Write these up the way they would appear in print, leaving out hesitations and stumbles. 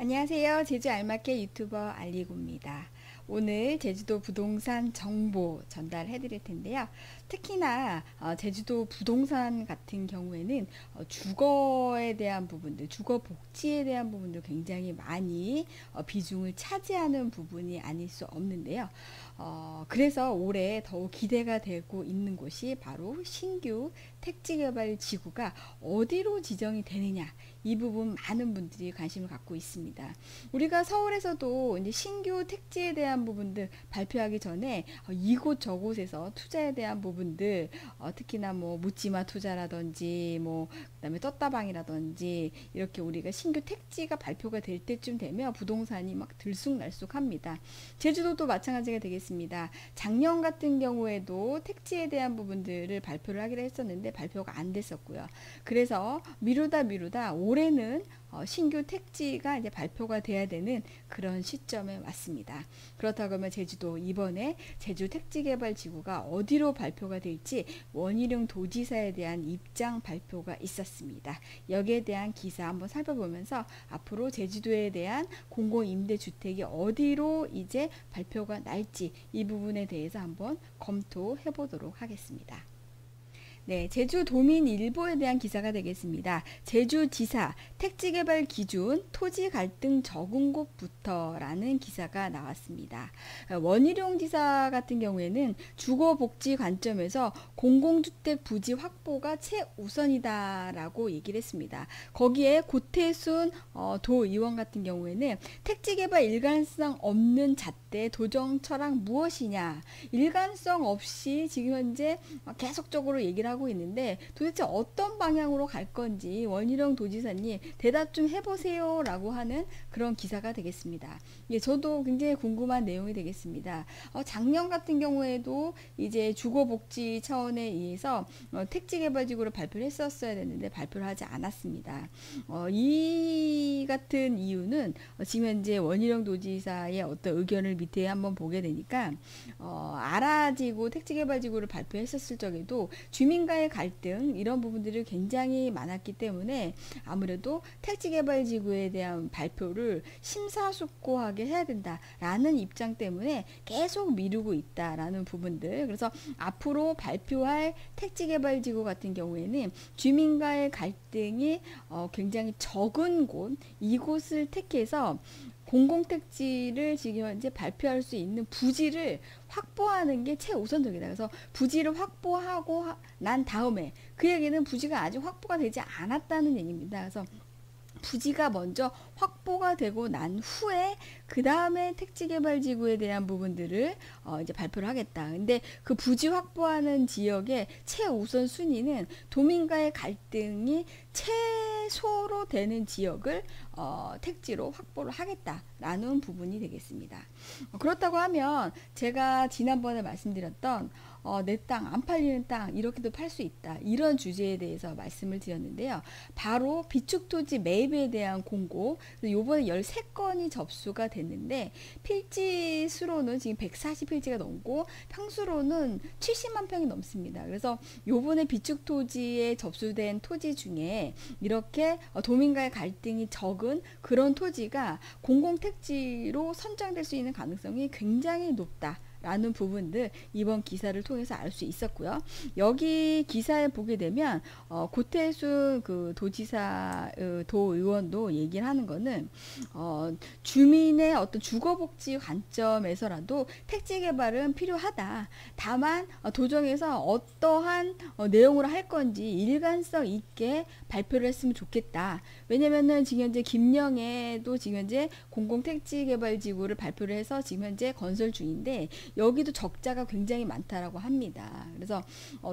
안녕하세요. 제주 알마켓 유튜버 알리고입니다. 오늘 제주도 부동산 정보 전달해 드릴 텐데요. 특히나 제주도 부동산 같은 경우에는 주거에 대한 부분들, 주거 복지에 대한 부분들 굉장히 많이 비중을 차지하는 부분이 아닐 수 없는데요. 그래서 올해 더욱 기대가 되고 있는 곳이 바로 신규 택지개발 지구가 어디로 지정이 되느냐, 이 부분 많은 분들이 관심을 갖고 있습니다. 우리가 서울에서도 이제 신규 택지에 대한 부분들 발표하기 전에 이곳 저곳에서 투자에 대한 부분들, 특히나 뭐 묻지마 투자라든지 뭐 그다음에 떴다방이라든지 이렇게 우리가 신규 택지가 발표가 될 때쯤 되면 부동산이 막 들쑥날쑥합니다. 제주도도 마찬가지가 되겠습니다. 작년 같은 경우에도 택지에 대한 부분들을 발표를 하기로 했었는데 발표가 안 됐었고요. 그래서 미루다 올해는 신규 택지가 이제 발표가 돼야 되는 그런 시점에 왔습니다. 그렇다고 하면 제주도 이번에 제주 택지개발지구가 어디로 발표가 될지 원희룡 도지사에 대한 입장 발표가 있었습니다. 여기에 대한 기사 한번 살펴보면서 앞으로 제주도에 대한 공공임대주택이 어디로 이제 발표가 날지 이 부분에 대해서 한번 검토해 보도록 하겠습니다. 네, 제주도민일보에 대한 기사가 되겠습니다. 제주지사 택지개발 기준 토지 갈등 적은 곳부터라는 기사가 나왔습니다. 원희룡 지사 같은 경우에는 주거복지 관점에서 공공주택 부지 확보가 최우선이다라고 얘기를 했습니다. 거기에 고태순 도의원 같은 경우에는 택지개발 일관성 없는 잣대 도정 철학 무엇이냐, 일관성 없이 지금 현재 계속적으로 얘기를 하고 있는데 도대체 어떤 방향으로 갈 건지 원희룡 도지사님 대답 좀 해보세요 라고 하는 그런 기사가 되겠습니다. 예, 저도 굉장히 궁금한 내용이 되겠습니다. 작년 같은 경우에도 이제 주거복지 차원에 의해서 택지개발지구를 발표를 했었어야 됐는데 발표를 하지 않았습니다. 이 같은 이유는 지금 현재 원희룡 도지사의 어떤 의견을 밑에 한번 보게 되니까 아라지구 택지개발지구를 발표했었을 적에도 주민과의 갈등 이런 부분들이 굉장히 많았기 때문에 아무래도 택지개발지구에 대한 발표를 심사숙고하게 해야 된다라는 입장 때문에 계속 미루고 있다라는 부분들. 그래서 앞으로 발표할 택지개발지구 같은 경우에는 주민과의 갈등이 굉장히 적은 곳, 이곳을 택해서 공공택지를 지금 현재 발표할 수 있는 부지를 확보하는 게 최우선적이다. 그래서 부지를 확보하고 난 다음에 그 얘기는 부지가 아직 확보가 되지 않았다는 얘기입니다. 그래서 부지가 먼저 확보가 되고 난 후에 그 다음에 택지개발지구에 대한 부분들을 이제 발표를 하겠다. 근데 그 부지 확보하는 지역의 최우선 순위는 도민과의 갈등이 최소로 되는 지역을 택지로 확보를 하겠다라는 부분이 되겠습니다. 그렇다고 하면 제가 지난번에 말씀드렸던 내 땅 안 팔리는 땅 이렇게도 팔 수 있다, 이런 주제에 대해서 말씀을 드렸는데요. 바로 비축토지 매입에 대한 공고, 요번에 13건이 접수가 됐는데 필지 수로는 지금 140필지가 넘고 평수로는 70만 평이 넘습니다. 그래서 요번에 비축토지에 접수된 토지 중에 이렇게 도민과의 갈등이 적은 그런 토지가 공공택지로 선정될 수 있는 가능성이 굉장히 높다 라는 부분들 이번 기사를 통해서 알 수 있었고요. 여기 기사에 보게 되면 고태순 그 도지사 도의원도 얘기를 하는 거는 주민의 어떤 주거복지 관점에서라도 택지 개발은 필요하다. 다만 도정에서 어떠한 내용으로 할 건지 일관성 있게 발표를 했으면 좋겠다. 왜냐면은 지금 현재 김영애도 지금 현재 공공택지개발지구를 발표를 해서 지금 현재 건설 중인데 여기도 적자가 굉장히 많다라고 합니다. 그래서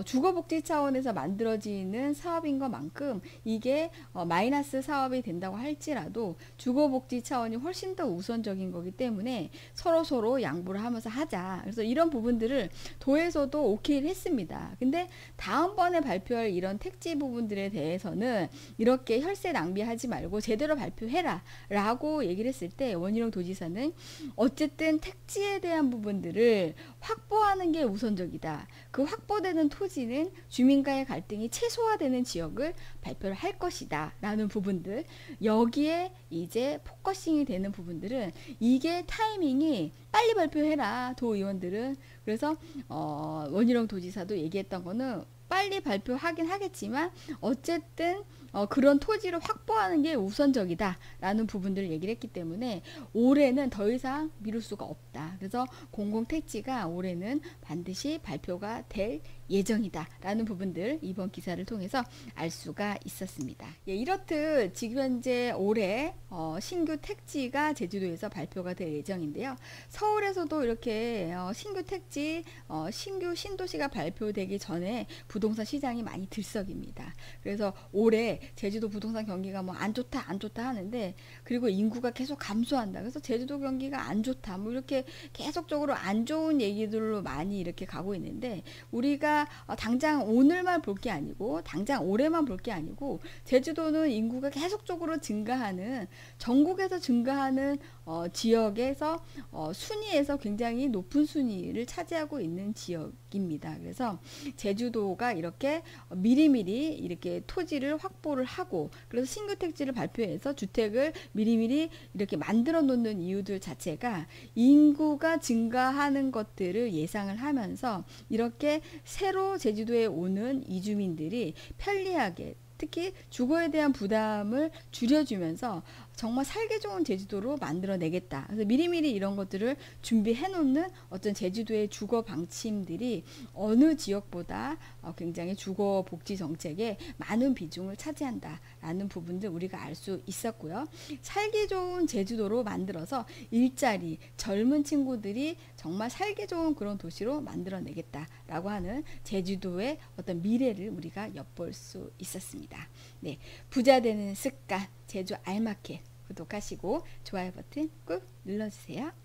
주거복지 차원에서 만들어지는 사업인 것만큼 이게 마이너스 사업이 된다고 할지라도 주거복지 차원이 훨씬 더 우선적인 거기 때문에 서로 양보를 하면서 하자. 그래서 이런 부분들을 도에서도 오케이를 했습니다. 근데 다음번에 발표할 이런 택지 부분들에 대해서는 이렇게 혈세 낭비하지 말고 제대로 발표해라 라고 얘기를 했을 때 원희룡 도지사는 어쨌든 택지에 대한 부분들을 토지를 확보하는 게 우선적이다. 그 확보되는 토지는 주민과의 갈등이 최소화되는 지역을 발표를 할 것이다. 라는 부분들, 여기에 이제 포커싱이 되는 부분들은 이게 타이밍이 빨리 발표해라, 도의원들은. 그래서 원희룡 도지사도 얘기했던 거는 빨리 발표하긴 하겠지만 어쨌든 그런 토지를 확보하는 게 우선적이다 라는 부분들을 얘기를 했기 때문에 올해는 더 이상 미룰 수가 없다. 그래서 공공택지가 올해는 반드시 발표가 될 예정이다 라는 부분들 이번 기사를 통해서 알 수가 있었습니다. 예, 이렇듯 지금 현재 올해 신규 택지가 제주도에서 발표가 될 예정인데요. 서울에서도 이렇게 신규 택지, 신규 신도시가 발표되기 전에 부동산 시장이 많이 들썩입니다. 그래서 올해 제주도 부동산 경기가 뭐 안 좋다 안 좋다 하는데, 그리고 인구가 계속 감소한다. 그래서 제주도 경기가 안 좋다 뭐 이렇게 계속적으로 안 좋은 얘기들로 많이 이렇게 가고 있는데, 우리가 당장 오늘만 볼 게 아니고 당장 올해만 볼 게 아니고 제주도는 인구가 계속적으로 증가하는, 전국에서 증가하는 지역에서 순위에서 굉장히 높은 순위를 차지하고 있는 지역입니다. 그래서 제주도가 이렇게 미리미리 이렇게 토지를 확보를 하고, 그래서 신규 택지를 발표해서 주택을 미리미리 이렇게 만들어 놓는 이유들 자체가 인구가 증가하는 것들을 예상을 하면서 이렇게 새로 제주도에 오는 이주민들이 편리하게, 특히 주거에 대한 부담을 줄여주면서 정말 살기 좋은 제주도로 만들어내겠다. 그래서 미리미리 이런 것들을 준비해 놓는 어떤 제주도의 주거 방침들이 어느 지역보다 굉장히 주거 복지 정책에 많은 비중을 차지한다라는 부분들 우리가 알 수 있었고요. 살기 좋은 제주도로 만들어서 일자리, 젊은 친구들이 정말 살기 좋은 그런 도시로 만들어내겠다라고 하는 제주도의 어떤 미래를 우리가 엿볼 수 있었습니다. 네, 부자 되는 습관 제주 알마켓 구독하시고 좋아요 버튼 꾹 눌러주세요.